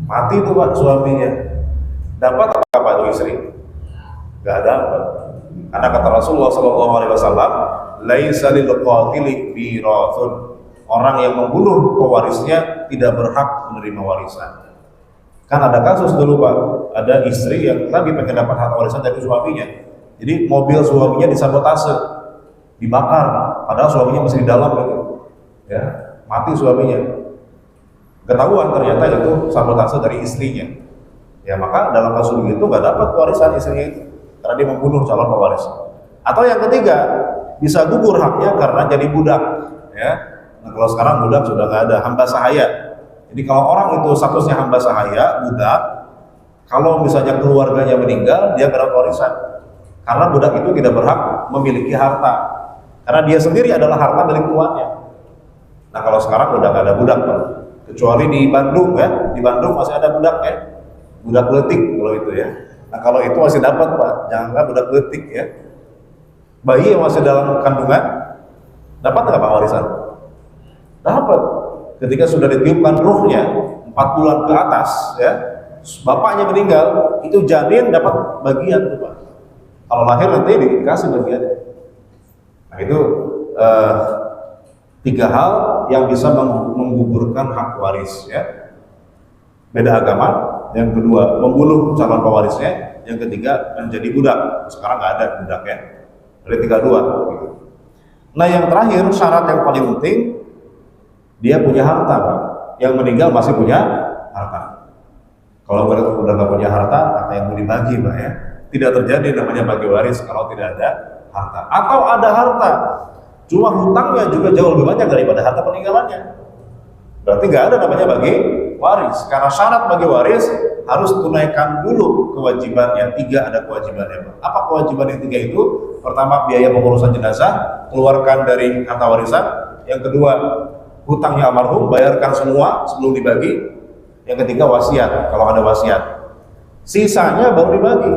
Speaker 2: Mati tuh pak suaminya. Dapat apa tuh istri? Nggak dapat. Karena kata Rasulullah SAW, laisa lil qatili mirathun. Orang yang membunuh pewarisnya tidak berhak menerima warisan. Kan ada kasus dulu pak, ada istri yang lagi pengen dapat hak warisan dari suaminya. Jadi mobil suaminya disabotase, dibakar, padahal suaminya masih di dalam gitu, ya, mati suaminya. Ketahuan ternyata itu sabotase dari istrinya. Ya maka dalam kasus begitu nggak dapat warisan istrinya itu, karena dia membunuh calon pewaris. Atau yang ketiga, bisa gugur haknya karena jadi budak, ya. Nah, kalau sekarang budak sudah nggak ada, hamba sahaya. Jadi kalau orang itu statusnya hamba sahaya, budak, kalau misalnya keluarganya meninggal, dia dapat warisan. Karena budak itu tidak berhak memiliki harta, karena dia sendiri adalah harta milik tuannya. Nah kalau sekarang udah nggak ada budak, Pak. Kecuali di Bandung, ya. Di Bandung masih ada budak, ya. Budak letik kalau itu, ya. Nah kalau itu masih dapat pak, jangan budak letik, ya. Bayi yang masih dalam kandungan dapat nggak pak warisan? Dapat. Ketika sudah ditiupkan ruhnya 4 bulan ke atas, ya, bapaknya meninggal, itu janin dapat bagian tuh pak. Kalau lahir nanti dikasih bagiannya. Nah itu 3 hal yang bisa menggugurkan hak waris, ya. Beda agama, yang kedua membunuh calon pewarisnya, yang ketiga menjadi budak. Sekarang nggak ada budak, ya. Dari 32 gitu. Nah yang terakhir, syarat yang paling penting, dia punya harta pak. Yang meninggal masih punya harta. Kalau udah nggak punya harta, apa yang mau dibagi pak, ya. Tidak terjadi namanya bagi waris kalau tidak ada harta. Atau ada harta, cuma hutangnya juga jauh lebih banyak daripada harta peninggalannya. Berarti nggak ada namanya bagi waris. Karena syarat bagi waris harus tunaikan dulu kewajibannya. 3 ada kewajibannya. Apa kewajiban yang 3 itu? Pertama, biaya pengurusan jenazah, keluarkan dari harta warisan. Yang kedua, hutangnya almarhum, bayarkan semua sebelum dibagi. Yang ketiga, wasiat, kalau ada wasiat. Sisanya baru dibagi.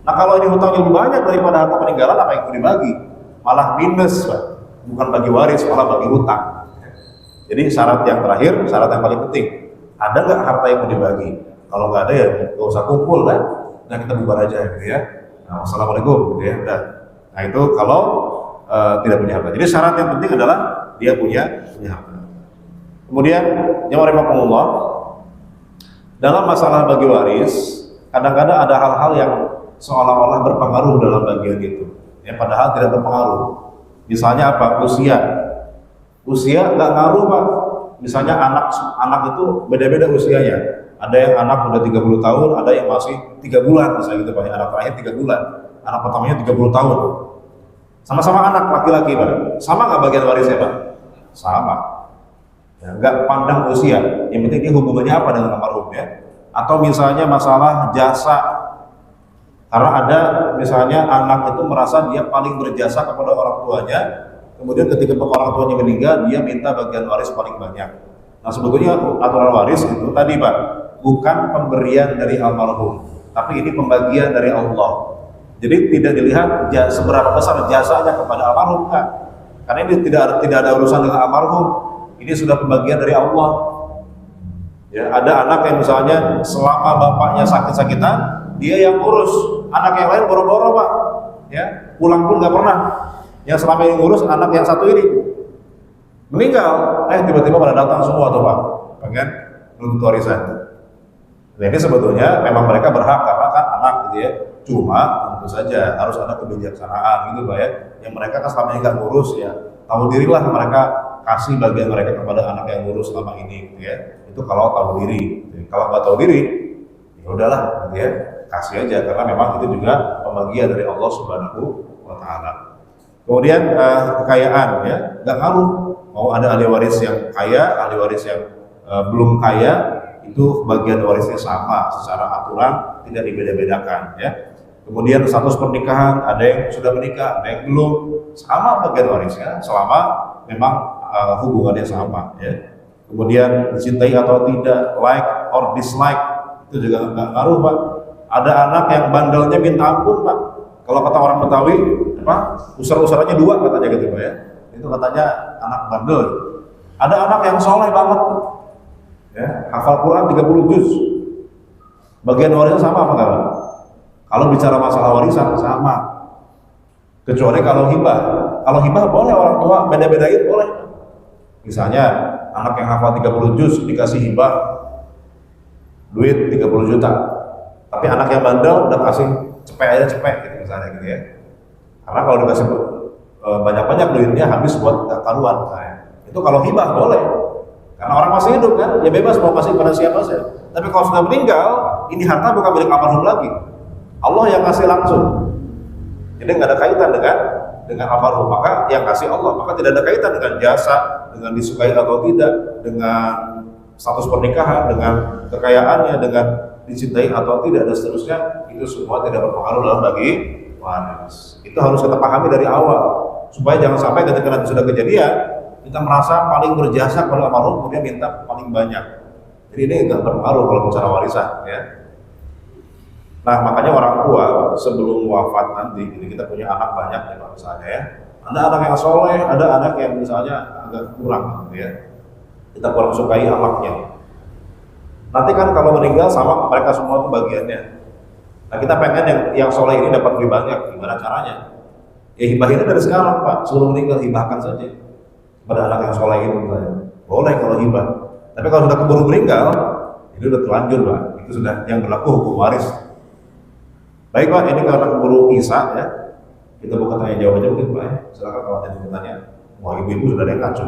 Speaker 2: Nah kalau ini hutangnya lebih banyak daripada harta peninggalan, apa yang mau dibagi? Malah minus, Pak. Bukan bagi waris, malah bagi hutang. Jadi syarat yang terakhir, syarat yang paling penting, ada nggak harta yang mau dibagi? Kalau nggak ada ya nggak usah kumpul kan, nah kita bubar aja gitu ya. Nah, wassalamualaikum gitu ya. Udah. Nah itu kalau tidak punya harta. Jadi syarat yang penting adalah dia punya harta. Kemudian yang rahimakumullah, dalam masalah bagi waris, kadang-kadang ada hal-hal yang seolah-olah berpengaruh dalam bagian itu, ya padahal tidak berpengaruh. Misalnya apa? Usia nggak ngaruh pak. Misalnya anak itu beda-beda usianya. Ada yang anak udah 30 tahun, ada yang masih 3 bulan misalnya gitu pak. Anak terakhir 3 bulan, anak pertamanya 30 tahun. Sama-sama anak laki-laki pak. Sama nggak bagian warisnya pak? Sama. Ya, nggak pandang usia. Yang penting dia hubungannya apa dengan almarhum ya. Atau misalnya masalah jasa. Karena ada misalnya anak itu merasa dia paling berjasa kepada orang tuanya. Kemudian ketika orang tuanya meninggal, dia minta bagian waris paling banyak. Nah sebetulnya aturan waris itu tadi pak, bukan pemberian dari almarhum, tapi ini pembagian dari Allah. Jadi tidak dilihat seberapa besar jasanya kepada almarhum kan. Karena ini tidak ada urusan dengan almarhum. Ini sudah pembagian dari Allah. Ya, ada anak yang misalnya selama bapaknya sakit-sakitan, dia yang ngurus. Anak yang lain boro-boro, Pak. Ya, pulang pun nggak pernah. Yang selama ini ngurus anak yang satu ini meninggal, tiba-tiba pada datang semua tuh, Pak. Pengen nuntut warisan. Nah, ini sebetulnya memang mereka berhak karena kan anak gitu ya. Cuma tentu saja harus ada kebijaksanaan gitu, Pak ya. Yang mereka kan selama ini nggak ngurus ya, tahu dirilah mereka kasih bagian mereka kepada anak yang ngurus selama ini gitu ya. Itu kalau tahu diri. Kalau nggak tahu diri, ya udahlah gitu ya, kasih aja karena memang itu juga pembagian dari Allah Subhanahu wa taala. Kemudian kekayaan ya, nggak ngaruh mau ada ahli waris yang kaya, ahli waris yang belum kaya, itu bagian warisnya sama secara aturan, tidak dibeda-bedakan ya. Kemudian status pernikahan, ada yang sudah menikah, ada yang belum, sama bagian warisnya selama memang hubungannya sama ya. Kemudian dicintai atau tidak, like or dislike, itu juga nggak ngaruh, Pak. Ada anak yang bandelnya minta ampun, Pak. Kalau kata orang Betawi, usar-usarannya dua katanya gitu, Pak ya. Itu katanya anak bandel. Ada anak yang soleh banget, ya, hafal Quran 30 juz. Bagian warisnya sama apa enggak, Pak? Kalau bicara masalah warisan sama. Kecuali kalau hibah. Kalau hibah boleh orang tua beda-bedain boleh. Misalnya anak yang hafal 30 juz dikasih hibah duit 30 juta. Tapi anak yang bandel udah kasih cepet aja cepet gitu misalnya gitu ya. Karena kalau dikasih banyak-banyak duitnya habis buat karuan misalnya. Itu kalau hibah boleh. Karena orang masih hidup kan, ya bebas mau kasih pada siapa saja. Tapi kalau sudah meninggal, ini harta bukan milik almarhum lagi. Allah yang kasih langsung. Jadi nggak ada kaitan dengan almarhum, maka yang kasih Allah, maka tidak ada kaitan dengan jasa, dengan disukai atau tidak, dengan status pernikahan, dengan kekayaannya, dengan dicintai atau tidak, dan seterusnya. Itu semua tidak berpengaruh dalam bagi waris. Itu harus kita pahami dari awal, supaya jangan sampai ketika nanti sudah kejadian kita merasa paling berjasa kalau almarhum kemudian minta paling banyak. Jadi ini nggak berpengaruh kalau bicara warisan ya. Nah makanya orang tua sebelum wafat nanti, jadi kita punya anak banyak ya Pak misalnya ya. Ada anak yang soleh, ada anak yang misalnya agak kurang gitu ya. Kita kurang sukai anaknya. Nanti kan kalau meninggal sama mereka semua itu bagiannya. Nah kita pengen yang soleh ini dapat lebih banyak. Gimana caranya? Ya hibahin dari sekarang Pak, sebelum meninggal hibahkan saja pada anak yang soleh itu misalnya. Boleh kalau hibah. Tapi kalau sudah keburu meninggal, itu sudah terlanjur Pak. Itu sudah yang berlaku hukum waris. Baik Pak, ini karena keburu Isya ya. Kita buka tanya jawab aja mungkin Pak ya. Silakan kalau ada yang bertanya. Wah ibu-ibu sudah ada yang ngacu.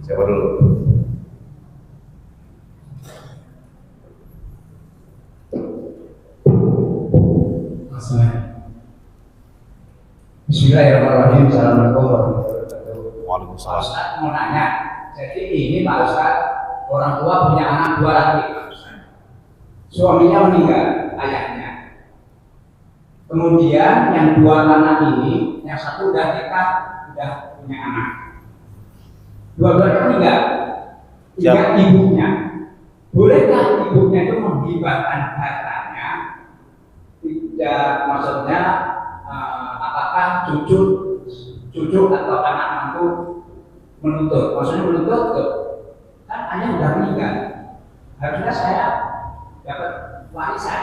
Speaker 2: Siapa dulu?
Speaker 3: Bismillahirrahmanirrahim. Assalamualaikum warahmatullahi wabarakatuh.
Speaker 2: Waalaikumsalam.
Speaker 3: Pak Ustaz mau nanya, jadi ini Pak Ustaz, orang tua punya anak dua laki Pak Ustaz. Suaminya meninggal, ayahnya. Kemudian yang dua anak ini, yang satu udah nikah, udah punya anak. Dua-duanya meninggal, tinggal ibunya. Bolehkah ibunya itu menghibahkan hartanya? Tidak, maksudnya apakah cucu atau anak mantu menuntut? Maksudnya menuntut kan ayah udah meninggal, harusnya saya dapat warisan.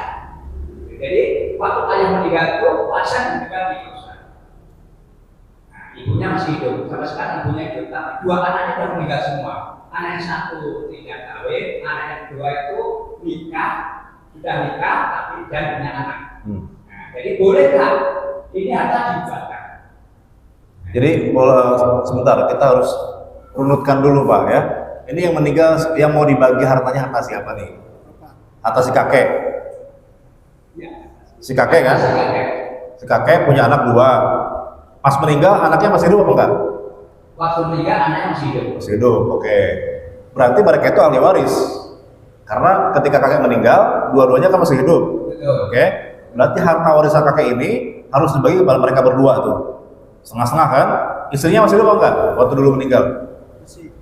Speaker 3: Jadi waktu ayah meninggal itu warisan juga diuruskan. Nah, ibunya masih hidup, sampai sekarang ibunya hidup, tapi dua anaknya sudah meninggal semua. Anak yang satu tidak kawin, anak yang kedua itu nikah, sudah nikah tapi dan punya anak. Nah, jadi bolehkah ini harta dibakar?
Speaker 2: Jadi sebentar kita harus runutkan dulu Pak ya. Ini yang meninggal, yang mau dibagi hartanya harta siapa nih? Harta si kakek.
Speaker 3: Ya.
Speaker 2: Si kakek kan? Si kakek punya anak dua. Pas meninggal anaknya masih hidup apa enggak?
Speaker 3: Waktu meninggal anaknya masih hidup.
Speaker 2: Masih hidup, oke. Berarti mereka itu ahli waris. Karena ketika kakek meninggal, dua-duanya kan masih hidup.
Speaker 3: Betul.
Speaker 2: Oke. Berarti harta warisan kakek ini harus dibagi kepada mereka berdua tuh. Setengah-setengah kan? Istrinya masih hidup apa enggak? Waktu dulu meninggal.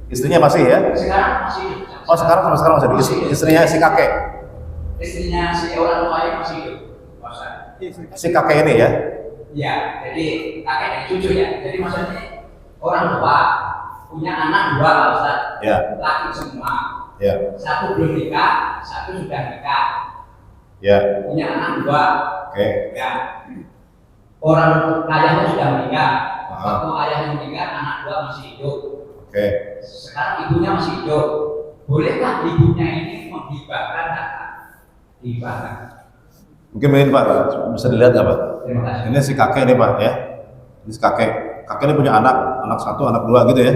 Speaker 2: Istrinya masih ya?
Speaker 3: Sekarang masih hidup.
Speaker 2: Oh sekarang sama sekarang masih hidup. Istrinya si kakek.
Speaker 3: Istrinya si orang tuanya masih hidup. Masa?
Speaker 2: Si kakek ini ya?
Speaker 3: Ya, jadi kakek dan cucu ya. Jadi maksudnya orang tua punya anak dua Pak Ustaz,
Speaker 2: Ya.
Speaker 3: laki semua.
Speaker 2: Ya.
Speaker 3: Satu belum nikah, satu sudah nikah.
Speaker 2: Ya.
Speaker 3: Punya anak dua.
Speaker 2: Oke.
Speaker 3: Ya. Orang ayahnya sudah meninggal.
Speaker 2: Ah.
Speaker 3: Waktu ayahnya meninggal, anak dua masih hidup.
Speaker 2: Oke.
Speaker 3: Sekarang ibunya masih hidup. Bolehkah ibunya ini menghibahkan harta? Hibahkan.
Speaker 2: Mungkin Pak, bisa dilihat nggak Pak?
Speaker 3: Terima kasih.
Speaker 2: Ini si kakek nih Pak ya. Ini si kakek. Kakek ini punya anak satu, anak dua gitu ya.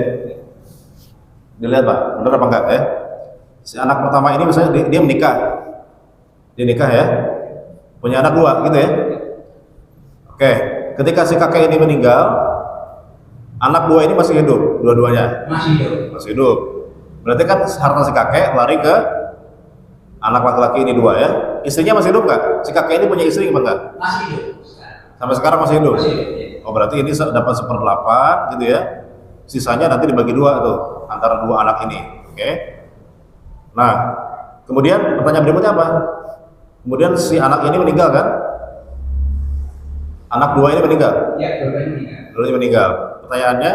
Speaker 2: Dilihat Pak, benar apa enggak ya? Si anak pertama ini misalnya dia menikah. Dia nikah ya. Punya anak dua gitu ya. Oke, ketika si kakek ini meninggal, anak dua ini masih hidup, dua-duanya.
Speaker 3: Masih hidup.
Speaker 2: Masih hidup. Berarti kan harta si kakek lari ke anak laki-laki ini dua ya. Istrinya masih hidup nggak? Si kakek ini punya istri apa enggak?
Speaker 3: Masih hidup.
Speaker 2: Sampai sekarang masih hidup?
Speaker 3: Masih hidup. Ya.
Speaker 2: Oh berarti ini dapat 1/8 gitu ya. Sisanya nanti dibagi dua tuh antara dua anak ini. Oke. Nah, kemudian pertanyaan berikutnya apa? Kemudian si anak ini meninggal kan? Anak dua ini meninggal?
Speaker 3: Ya, dua-duanya meninggal.
Speaker 2: Dua-duanya meninggal. Pertanyaannya,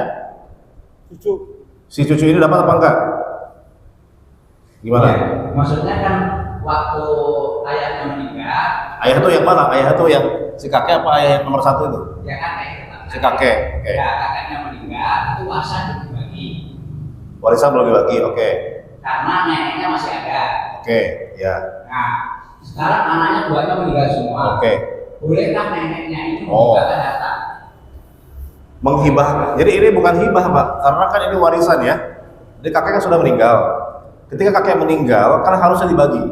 Speaker 2: si cucu ini dapat apa enggak? Gimana?
Speaker 3: Ya, maksudnya kan waktu ayahnya meninggal,
Speaker 2: Ayah itu yang mana? Ayah itu yang si kakek apa ayah yang nomor satu itu?
Speaker 3: ya kakek.
Speaker 2: Si kakek. Oke.
Speaker 3: Ya, kakeknya meninggal, itu warisan dibagi.
Speaker 2: Warisan belum dibagi. Oke.
Speaker 3: Karena neneknya masih ada.
Speaker 2: Oke. Ya.
Speaker 3: Nah, sekarang anaknya duanya meninggal semua.
Speaker 2: Oke.
Speaker 3: Bolehkah neneknya ini
Speaker 2: Oh.
Speaker 3: menghibahkan harta?
Speaker 2: Menghibah. Jadi ini bukan hibah Pak, karena kan ini warisan ya. Jadi kakek kan sudah meninggal. Ketika kakek meninggal, kan harusnya dibagi.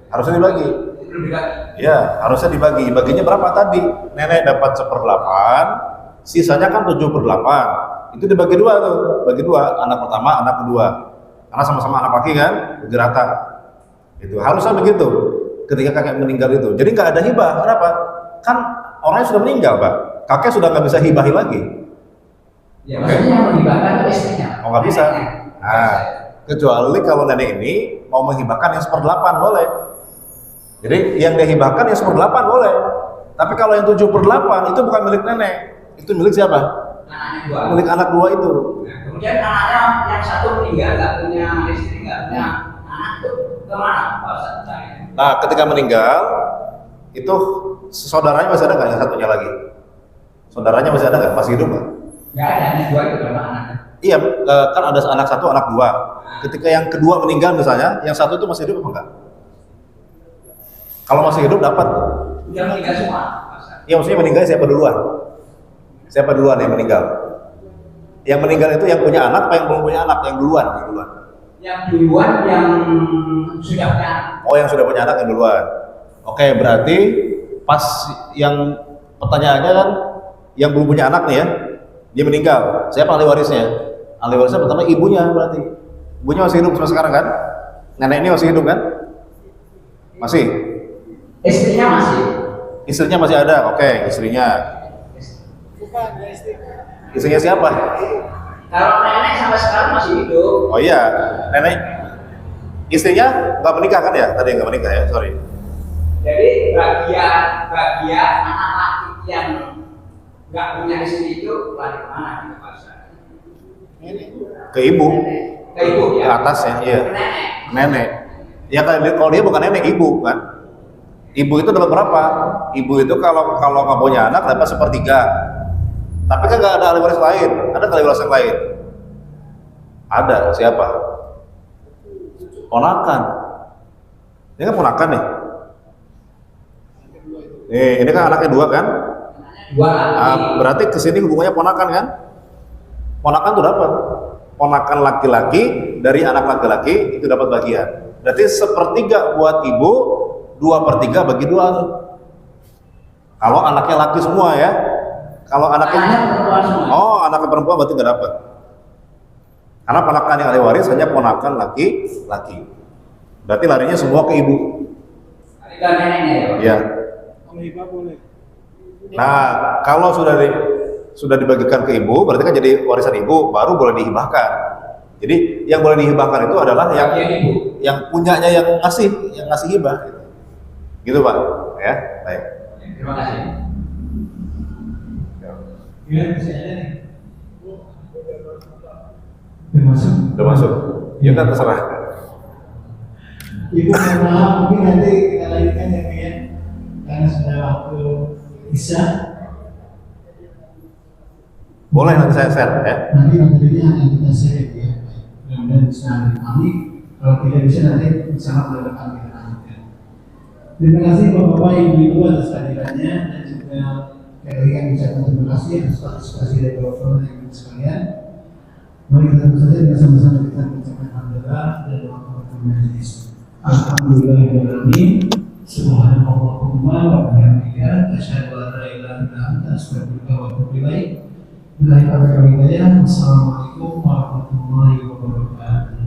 Speaker 2: Harusnya dibagi.
Speaker 3: Belum dibagi.
Speaker 2: Ya, harusnya dibagi. Baginya berapa tadi? Nenek dapat 1/8, sisanya kan 7/8. Itu dibagi dua tuh, bagi dua. Anak pertama, anak kedua. Karena sama-sama anak laki kan, bagi rata. Itu harusnya begitu. Ketika kakek meninggal itu. Jadi nggak ada hibah. Kenapa? Kan orangnya sudah meninggal Pak. Kakek sudah nggak bisa hibahi lagi.
Speaker 3: Ya, maksudnya yang menghibahkan itu istrinya.
Speaker 2: Oh nggak bisa.
Speaker 3: Neneknya.
Speaker 2: Nah, kecuali kalau nenek ini mau menghibahkan yang 1/8 boleh. Jadi yang dia hibahkan yang 1/8 boleh. Tapi kalau yang 7/8 itu bukan milik nenek. Itu milik siapa?
Speaker 3: Anaknya dua.
Speaker 2: Milik anak dua itu.
Speaker 3: Nah, kemudian anaknya yang satu meninggal, nggak punya istri, nggak punya anak, itu kemana Pak Ustaz?
Speaker 2: Nah, ketika meninggal itu saudaranya masih ada nggak yang satunya lagi? Saudaranya masih ada nggak? Masih hidup nggak?
Speaker 3: Nggak ada, yang dua itu berapa anaknya?
Speaker 2: Iya, kan ada anak satu, anak dua. Ketika yang kedua meninggal misalnya, yang satu itu masih hidup apa enggak? Kalau masih hidup dapat.
Speaker 3: Udah meninggal semua Pak Ustaz.
Speaker 2: Iya, maksudnya meninggal siapa duluan? Siapa duluan yang meninggal? Yang meninggal itu yang punya anak apa yang belum punya anak? Yang duluan, yang duluan.
Speaker 3: Yang duluan yang sudah punya anak.
Speaker 2: Oh, yang sudah punya anak yang duluan. Oke, berarti pas yang pertanyaannya kan yang belum punya anak nih ya, dia meninggal. Siapa ahli warisnya? Ahli warisnya pertama ibunya berarti. Ibunya masih hidup sampai sekarang kan? Nenek ini masih hidup kan? Masih?
Speaker 3: Istrinya masih.
Speaker 2: Istrinya masih ada? Oke, istrinya. Istrinya siapa?
Speaker 3: Kalau nenek sampai sekarang masih hidup.
Speaker 2: Oh iya, nenek. Istrinya nggak menikah kan ya? Tadi nggak menikah ya, sorry.
Speaker 3: Jadi bagian anak laki yang nggak punya istri itu lari kemana gitu Pak Ustaz?
Speaker 2: Ke ibu,
Speaker 3: Ke ibu
Speaker 2: ke
Speaker 3: ya.
Speaker 2: atas ya, iya.
Speaker 3: Ke nenek.
Speaker 2: Nenek. Ya kalau dia bukan nenek, ibu kan. Ibu itu dapat berapa? Ibu itu kalau nggak punya anak dapat 1/3. Tapi kan nggak ada ahli waris lain. Ada ahli waris yang lain? Ada. Siapa? Ponakan. Ini kan ponakan nih. Ini kan anaknya dua kan?
Speaker 3: Dua laki.
Speaker 2: Berarti kesini hubungannya ponakan kan? Ponakan tuh dapat. Ponakan laki-laki dari anak laki-laki itu dapat bagian. Berarti 1/3 buat ibu, 2/3 bagi dua tuh. Kalau anaknya laki semua ya. Kalau anaknya
Speaker 3: perempuan semua.
Speaker 2: oh anaknya perempuan berarti nggak dapat. Karena ponakan yang ahli waris hanya ponakan laki-laki. Berarti larinya semua ke ibu.
Speaker 3: Ke neneknya ya.
Speaker 2: Ya. Nah, kalau sudah dibagikan ke ibu, berarti kan jadi warisan ibu, baru boleh dihibahkan. Jadi yang boleh dihibahkan itu adalah
Speaker 3: Bagian ibu.
Speaker 2: yang punyanya yang ngasih hibah. Gitu Pak. Ya, baik.
Speaker 3: Terima kasih.
Speaker 1: Gimana bisa ada nih? masuk.
Speaker 2: Udah masuk. Ya udah terserah.
Speaker 1: Ibu mohon maaf, mungkin nanti kita lanjutkan ya Bu ya, karena sudah waktu Isya.
Speaker 2: Boleh nanti saya share ya.
Speaker 1: Nanti materinya akan kita share ya. Mudah-mudahan bisa dipahami. Kalau tidak bisa nanti sangat relevan kita lanjutkan. Terima kasih Bapak-Bapak, Ibu-Ibu atas kehadirannya dan juga kehadiran ucapan terima kasih atas partisipasi dari Bapak-Bapak dan Ibu sekalian. Mari kita bersama dengan sama-sama kita mengucapkan alhamdulillah dan doa kepada majelis. Alhamdulillahirobbilalamin. Subhanallahumma wa bihamdika asyhadu an la ilaha illa anta astaghfiruka wa atubu ilaik. Billahi taufiq wal hidayah. Wassalamualaikum warahmatullahi wabarakatuh.